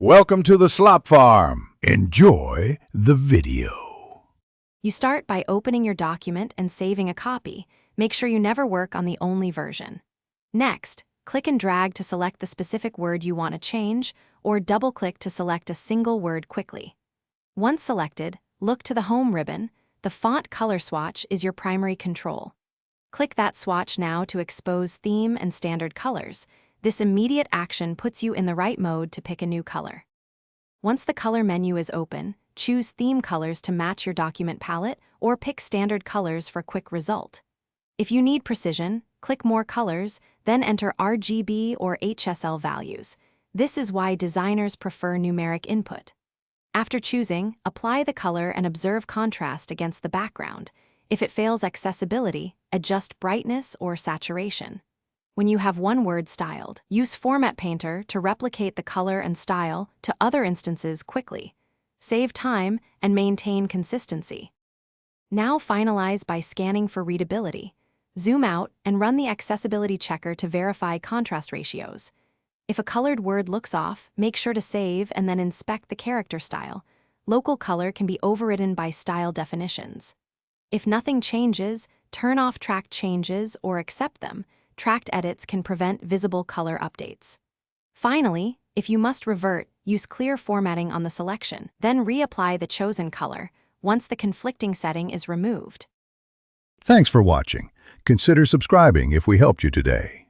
Welcome to the Slop Farm. Enjoy the video. You start by opening your document and saving a copy. Make sure you never work on the only version. Next, click and drag to select the specific word you want to change, or double-click to select a single word quickly. Once selected, look to the Home ribbon. The font color swatch is your primary control. Click that swatch now to expose theme and standard colors. This immediate action puts you in the right mode to pick a new color. Once the color menu is open, choose theme colors to match your document palette or pick standard colors for quick result. If you need precision, click More Colors, then enter RGB or HSL values. This is why designers prefer numeric input. After choosing, apply the color and observe contrast against the background. If it fails accessibility, adjust brightness or saturation. When you have one word styled, use Format Painter to replicate the color and style to other instances quickly. Save time and maintain consistency. Now finalize by scanning for readability. Zoom out and run the accessibility checker to verify contrast ratios. If a colored word looks off, make sure to save and then inspect the character style. Local color can be overridden by style definitions. If nothing changes, turn off tracked changes or accept them. Tracked edits can prevent visible color updates. Finally, if you must revert, use clear formatting on the selection, then reapply the chosen color once the conflicting setting is removed. Thanks for watching. Consider subscribing if we helped you today.